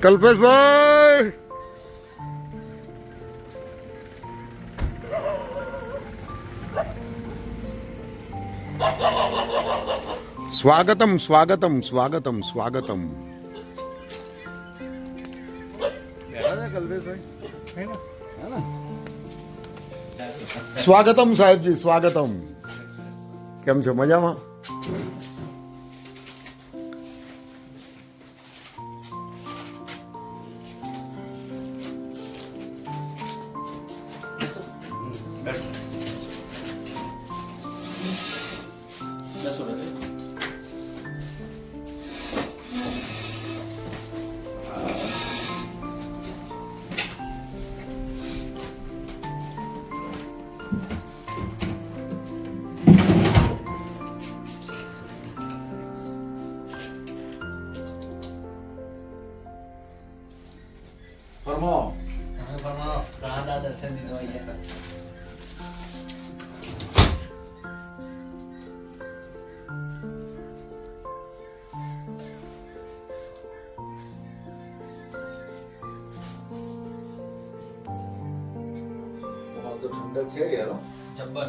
કલ્પેશભાઈ સ્વાગતમ સ્વાગતમ સ્વાગતમ સ્વાગતમ. સ્વાગતમ સાહેબજી સ્વાગતમ. કેમ છો? મજામાં? ફરમાવો. રાધા દર્શન દીધો અહીંયા. તો ઠંડક છે યાર. જબ્બર.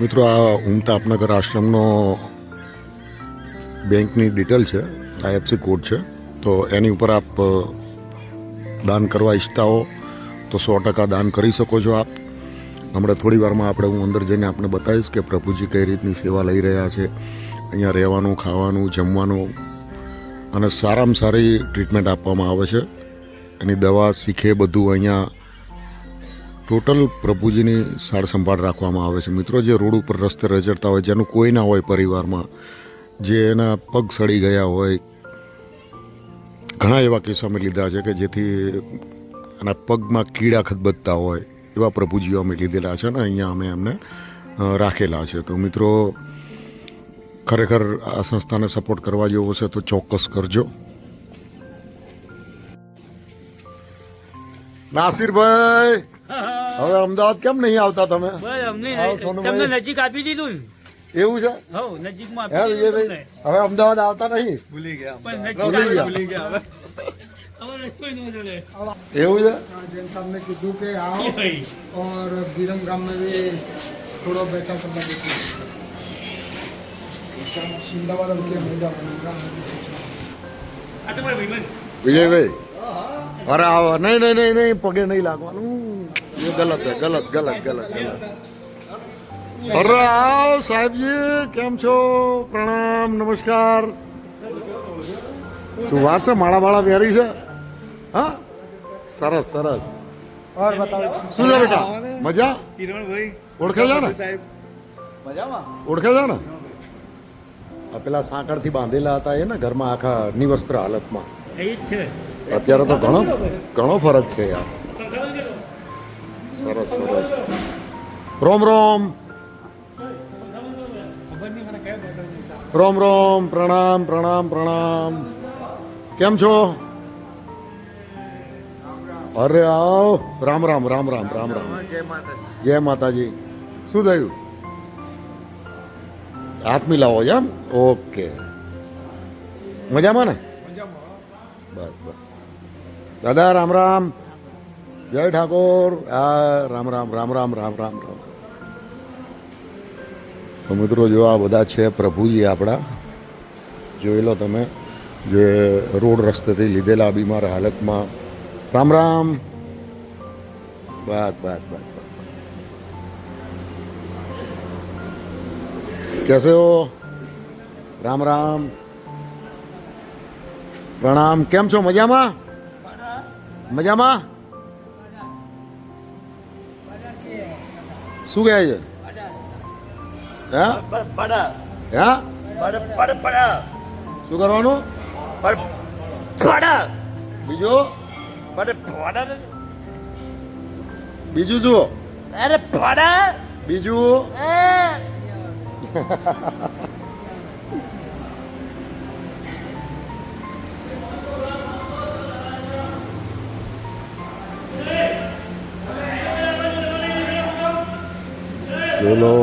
મિત્રો, આ ઉમતા આપનગર આશ્રમનો બેંકની ડિટેલ છે, આઈએફસી કોડ છે. તો એની ઉપર આપ દાન કરવા ઈચ્છતા હો તો 100% દાન કરી શકો છો આપ. હમણાં થોડી વારમાં હું અંદર જઈને આપને બતાવીશ કે પ્રભુજી કઈ રીતની સેવા લઈ રહ્યા છે. અહીંયા રહેવાનું, ખાવાનું, જમવાનું અને સારામાં સારી ટ્રીટમેન્ટ આપવામાં આવે છે. એની દવા શીખે બધું અહીંયા ટોટલ પ્રભુજીની સાર સંભાળ રાખવામાં આવે છે. મિત્રો, જે રોડ ઉપર રસ્તે રજડતા હોય, જેનું કોઈ ના હોય પરિવારમાં, જે એના પગ સડી ગયા હોય, ઘણા એવા કેસ અમે લીધા છે કે જેથી એના પગમાં કીડા ખદબદતા હોય, એવા પ્રભુજીઓ અમે લીધેલા છે ને અહીંયા અમે એમને રાખેલા છે. તો મિત્રો, ખરેખર આ સંસ્થાને સપોર્ટ કરવા જેવો છે તો ચોક્કસ કરજો. નાસિરભાઈ, હવે અમદાવાદ કેમ નહીં આવતા તમે? તમને નજીક આપી દીધું ને. એવું છે? હો, નજીકમાં હે આપી દીધું વિજયભાઈ, હવે અમદાવાદ આવતા નહીં? ભૂલી ગયા. પણ ભૂલી ગયા. હવે રસ્તો ય ન જડે. એવું છે? जैन साहब ने किदू पे आओ ये भाई। और बीरम गांव में भी थोड़ा बेचा करना देखिए शिंदावाद उनके महिला बनेगा આ તમારા ભાઈબંધ. વિજયભાઈ, અરે આવો. નહીં નહીં નહીં નહીં, પગે નહીં લાગવાનું. એ ગલત હે, ગલત ગલત ગલત ગલત. અરે આવો સાહેબજી, કેમ છો? પ્રણામ, નમસ્કાર. શું વાત છે? માળા બાળા પહેરી છે? હા, સરસ સરસ. और बताओ શું છે બેટા? મજા? કિરણભાઈ ઓળખે છે ને? સાહેબ મજામાં? ઓળખે છે ને? આ પેલા સાંકળથી બાંધેલા હતા એ ને ઘરમાં આખા નિવસ્ત્ર હાલતમાં. એ જ છે. અત્યારે તો ઘણો ઘણો ફરક છે યાર. સરસ સરસ. રોમ રોમ. ખબર નહીં મને કયો બદલ. રોમ રોમ. પ્રણામ પ્રણામ પ્રણામ. કેમ છો? અરે આવો. રામ રામ રામ રામ રામ રામ. જય માતાજી. શું થયું? હાથ મિલાવો એમ? ઓકે. મજામાં ને? બસ બસ. દાદા રામ રામ. જય ઠાકોર. આ રામ રામ રામ રામ રામ રામ રામ. તો મિત્રો, જો આ બધા છે પ્રભુજી આપણા. જોઈ લો તમે, જે રોડ રસ્તેથી લીધેલા બીમાર હાલતમાં. રામ રામ. બસ બસ બસ બસ. कैसे हो? राम राम. प्रणाम. કેમ છો? મજામાં? મજામાં? શું કહે છે? હા હા, શું કરવાનું? બીજું બીજું શું? અરે ફડા બીજું ચલો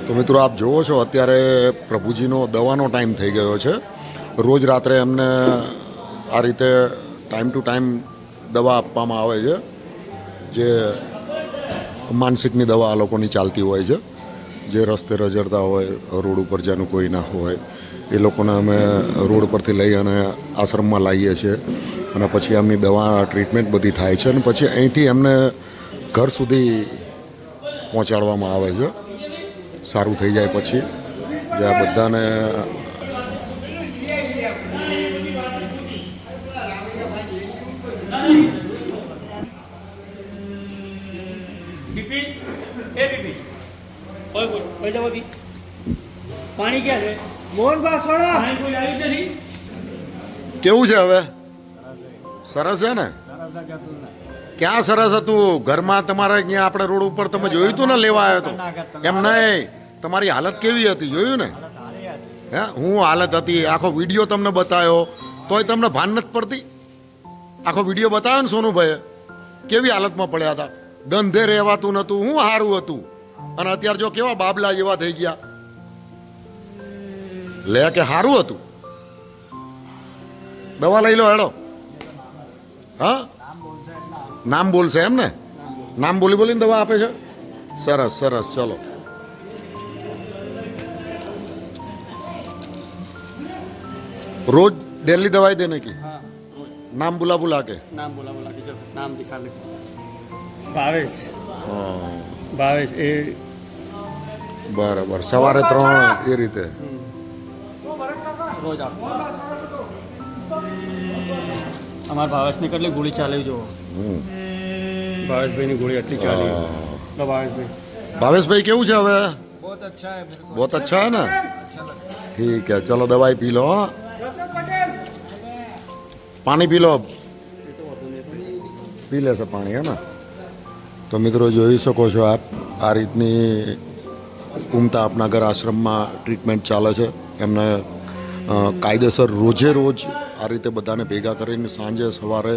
તો મિત્રો આપ જુઓ છો અત્યારે પ્રભુજીનો દવાનો ટાઈમ થઈ ગયો છે. રોજ રાત્રે એમને આ રીતે ટાઈમ ટુ ટાઈમ દવા આપવામાં આવે છે, જે માનસિકની દવા આ લોકોની ચાલતી હોય છે. જે રસ્તે રજડતા હોય, રોડ ઉપર જેનું કોઈ ના હોય, એ લોકોને અમે રોડ પરથી લઈ અને આશ્રમમાં લાવીએ છીએ અને પછી એમની દવા ટ્રીટમેન્ટ બધી થાય છે અને પછી અહીંથી એમને ઘર સુધી પહોંચાડવામાં આવે છે. સારું થઈ જાય પછી જે આ બધાને બિપિન એ બિપિન ઓય બોલ ઓય જવા બી પાણી ક્યાં છે? મોહન બાસોડા પાણી કોઈ આવી જ નથી. કેવું છે હવે? સરસ છે ને? ક્યાં સરસ હતું? ઘરમાં તમારે અહીંયા આપણે રોડ ઉપર તમે જોયું હતું ને, લેવા આવ્યો હતો એમ નહીં? તમારી હાલત કેવી હતી જોયું ને? હે, હું હાલત હતી, આખો વિડીયો તમને બતાવ્યો તોય તમને ભાન નથી પડતી. આખો વિડીયો બતાવ્યો ને સોનુભાઈએ, કેવી હાલતમાં પડ્યા હતા. ગંધે રહેવાતું નહોતું, હું સારું હતું. અને અત્યારે જો કેવા બાબલા જેવા થઈ ગયા. લે કે સારું હતું. દવા લઈ લો હેડો. હા, નામ બોલશે એમ ને? નામ બોલી બોલીને દવા આપે છે. સરસ સરસ, ચલો. रोज डेली दवाई देने की? हाँ, नाम बुला बुला के? नाम बोला बोला के जो नाम दिखा ले. ભાવેશ હા, ભાવેશ એ બરાબર. સવારે 3 એ રીતે રોજ આપો. અમારા ભાવેશની કેટલી ગોળી ચાલે જો. ભાવેશભાઈની ગોળી આટલી ચાલી. તો ભાવેશભાઈ ભાવેશભાઈ કેવું છે હવે? बहुत अच्छा है मेरे को. बहुत अच्छा है ना? ठीक है, चलो दवाई पी लो. हाँ, पानी पी लो. પી લેશે પાણી, હે ને? તો મિત્રો જોઈ શકો છો આપ, આ રીતની ઉમતા આપનાગર આશ્રમમાં ટ્રીટમેન્ટ ચાલે છે. એમને કાયદેસર રોજે રોજ આ રીતે બધાને ભેગા કરીને સાંજે સવારે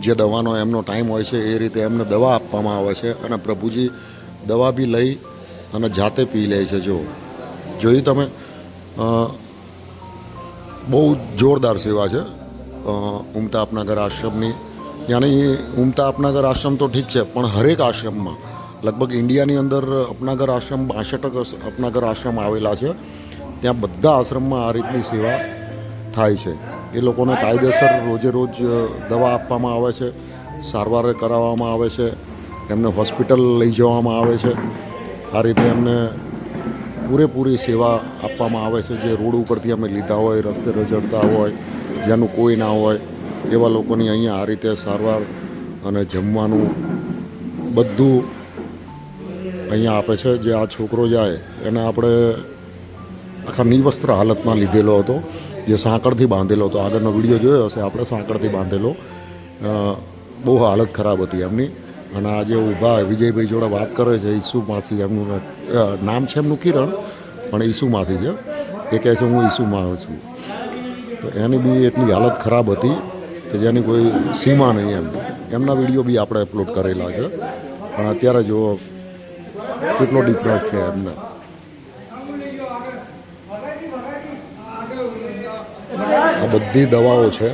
જે દવાનો એમનો ટાઈમ હોય છે એ રીતે એમને દવા આપવામાં આવે છે અને પ્રભુજી દવા બી લઈ અને જાતે પી લે છે. જો જોયું તમે? બહુ જોરદાર સેવા છે ઉમતા આપનાગર આશ્રમની. યાની ઉમતા આપનાગર આશ્રમ તો ઠીક છે, પણ હરેક આશ્રમમાં લગભગ ઇન્ડિયાની અંદર અપનાગર આશ્રમ 62 અપનાગર આશ્રમ આવેલા છે. ત્યાં બધા આશ્રમમાં આ રીતની સેવા થાય છે. એ લોકોને કાયદેસર રોજે રોજ દવા આપવામાં આવે છે, સારવાર કરાવવામાં આવે છે, એમને હોસ્પિટલ લઈ જવામાં આવે છે. આ રીતે એમને પૂરેપૂરી સેવા આપવામાં આવે છે. જે રોડ ઉપરથી અમે લીધા હોય, રસ્તે રજડતા હોય, જેનું કોઈ ના હોય એવા લોકોની અહીંયા આ રીતે સારવાર અને જમવાનું બધું અહીંયા આપે છે. જે આ છોકરો જાય એને આપણે આખા નિવસ્ત્ર હાલતમાં લીધેલો હતો, જે સાંકળથી બાંધેલો હતો. આગળનો વિડીયો જોયો હશે આપણે, સાંકળથી બાંધેલો. બહુ હાલત ખરાબ હતી એમની. અને આજે ઊભા વિજયભાઈ જોડે વાત કરે છે, ઈસુ માસી એમનું નામ છે, એમનું કિરણ, પણ ઈસુ માસી છે. એ કહે છે હું ઈસુમાં આવ્યો છું. તો એની બી એટલી હાલત ખરાબ હતી કે જેની કોઈ સીમા નહીં. એમના વિડીયો બી આપણે અપલોડ કરેલા છે. પણ અત્યારે જો કેટલો ડિફરન્સ છે એમને. આ બધી દવાઓ છે.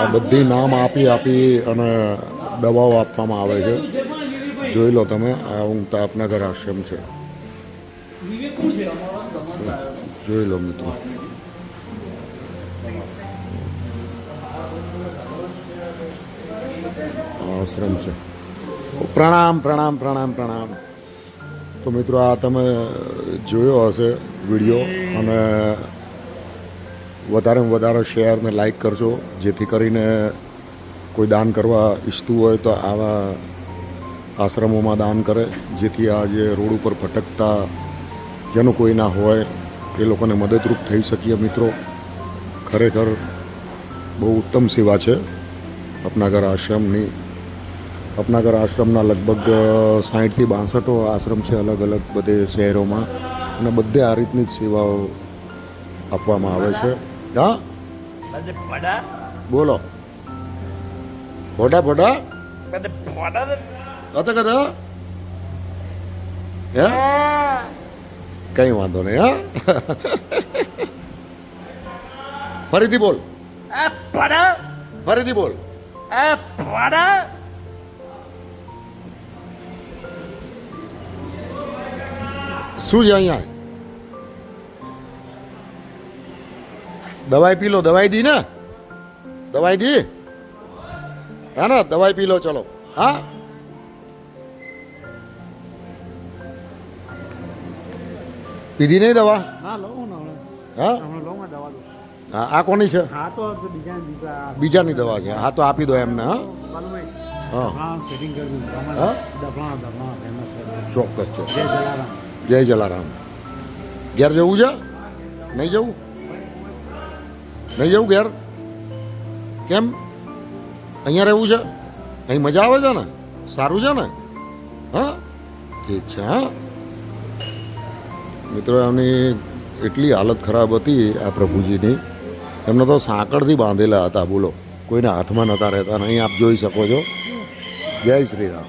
આ બધી નામ આપી અને દવાઓ આપવામાં આવે છે. જોઈ લો તમે, આ ઉમતા આપનાગર આશ્રમ છે. જોઈ લો મિત્રો. આશ્રમ છે. પ્રણામ પ્રણામ પ્રણામ પ્રણામ. તો મિત્રો આ તમે જોયો હશે વિડીયો, અને વધારેમાં વધારે શેર ને લાઈક કરજો, જેથી કરીને કોઈ દાન કરવા ઈચ્છતું હોય તો આવા આશ્રમોમાં દાન કરે, જેથી આ જે રોડ ઉપર ભટકતા જેનું કોઈ ના હોય એ લોકોને મદદરૂપ થઈ શકીએ મિત્રો. ખરેખર બહુ ઉત્તમ સેવા છે અપનાગર આશ્રમની. અપનાગર આશ્રમના લગભગ 60થી 62 આશ્રમ છે અલગ અલગ બધે શહેરોમાં, અને બધે આ રીતની જ સેવાઓ આપવામાં આવે છે. હા બોલો ફોટા કથા હે કઈ વાંધો નહીં. હા ફરીથી બોલ, ફરીથી બોલ. શું છે અહીંયા? દવાઈ પી લો. દવાઈ દી ને? દવાઈ દી હા ને? દવાઈ પી લો. ચલો. હા પીધી નહીં દવા? ના લઉં ને હમણાં. હા હમણાં લઉં દવા દઉં. હા આ કોની છે? હા તો બીજા બીજાની દવા છે. હા તો આપી દો એમને. હા બાલુભાઈ હા હા સેટિંગ કરી દીધું. હા? દફણા ફેમસ છે. ચોક્કસ ચોક્કસ. જય જલારામ. જય જલારામ. ઘેર જવું છે? નહીં જવું? નહીં જવું ઘેર? કેમ? અહીંયા રહેવું છે? અહીં મજા આવે છે ને? સારું છે ને? હા ઠીક છે. હા મિત્રો એમની એટલી હાલત ખરાબ હતી આ પ્રભુજીની, એમને તો સાંકળથી બાંધેલા હતા. બોલો, કોઈના હાથમાં નહોતા રહેતા. અહીં આપ જોઈ શકો છો. જય શ્રી રામ.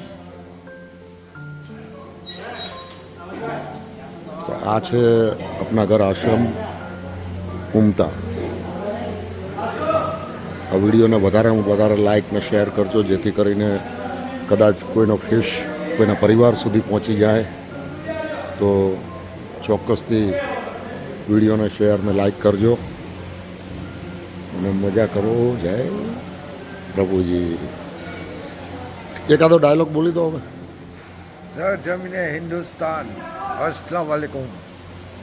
તો આ છે અપનાગર આશ્રમ ઉમતા. આ વિડીયોને વધારે લાઈક ને શેર કરજો, જેથી કરીને કદાચ કોઈનો ફેસ કોઈના પરિવાર સુધી પહોંચી જાય તો ચોક્કસથી વિડીયોને શેર ને લાઈક કરજો અને મજા કરો. જય પ્રભુજી. એકાદો ડાયલોગ બોલી દો હવે. सर जमीन हिंदुस्तान अस्सलाम वालेकुम,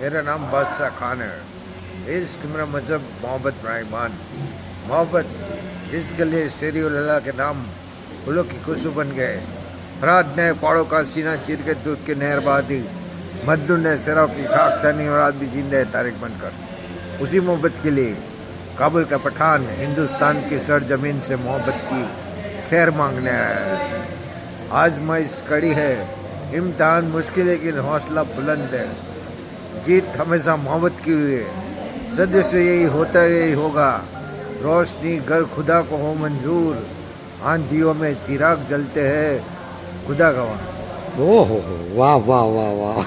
मेरा नाम बादशाह खान है. इश्क मेरा मजहब मोहब्बत रहमान. मोहब्बत जिसके लिए शेरी लला के नाम फूलों की खुशबू बन गए. फराद ने पौड़ों का सीना चीर के दूध की नहर बहा दी. मद्दू ने सिरों की खाक छानी और आज भी जिंदा है तारीख बनकर. उसी मोहब्बत के लिए काबुल का पठान हिंदुस्तान की सर जमीन से मोहब्बत की खैर मांगने आया है. आजमाइश कड़ी है, इम्तिहान मुश्किल है लेकिन हौसला बुलंद है. जीत हमेशा मोहब्बत की हुई है. सदियों से यही होता है, यही होगा. रोशनी घर खुदा को हो मंजूर. आंधियों में चिराग जलते हैं खुदा का वहाँ. ઓહો વાહ વાહ વાહ વાહ.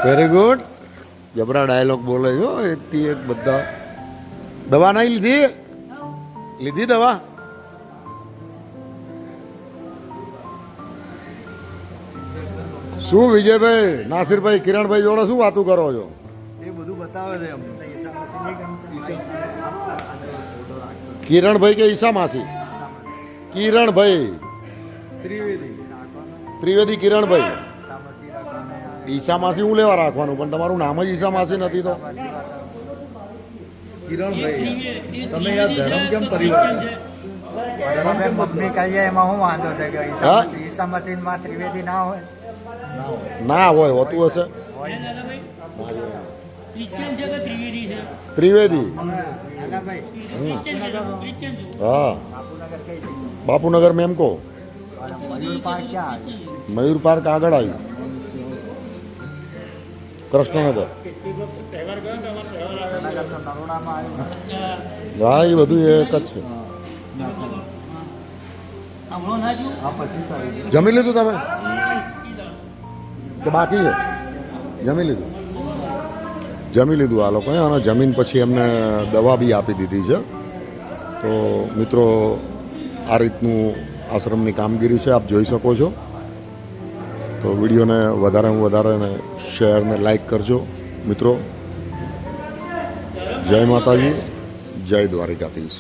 Very good. જબરા ડાયલોગ બોલે છો એકથી એક બધા. દવા નહીં લીધી? લીધી દવા? શું વિજયભાઈ, નાસિરભાઈ, કિરણભાઈ જોડે શું વાતું કરો છો? એ બધું બતાવે છે અમને. કિરણભાઈ કે ઈશા માસી? કિરણભાઈ ત્રિવેદી કિરણભાઈ. ઈશા માસી હું લેવા રાખવાનું, પણ તમારું નામ જ ઈશા માસી નથી તો? કિરણભાઈ તમે યાર ધર્મ કેમ પરિવર્તન? મમ્મી કહીએ એમાં હું વાંધો છે કે હા? ઈસા મસીનમાં ત્રિવેદી ના હોય. ના હોય, હોતું હશે. ક્રિશ્ચિયન છે કે ત્રિવેદી છે? ત્રિવેદી. ભાઈ ક્રિશ્ચિયન છે, ક્રિશ્ચિયન છું. હા બાપુનગર કઈ જગ્યાએ? બાપુનગર મેમકો. મયુર પાર્ક ક્યાં આવે? મયુર પાર્ક આગળ આવ્યું. કૃષ્ણનગર. નરોડામાં આવ્યું. હા એ બધું એક જ છે. હમણાં ના છું. હા 25 તારીખે. જમી લીધું તમે કે બાકી છે? જમી લીધું. જમી લીધું આ લોકોએ, અને જમીન પછી એમને દવા બી આપી દીધી છે. તો મિત્રો આ રીતનું આશ્રમની કામગીરી છે, આપ જોઈ શકો છો. તો વિડીયોને વધારે શેર ને લાઈક કરજો મિત્રો. જય માતાજી, જય દ્વારિકાધીશ.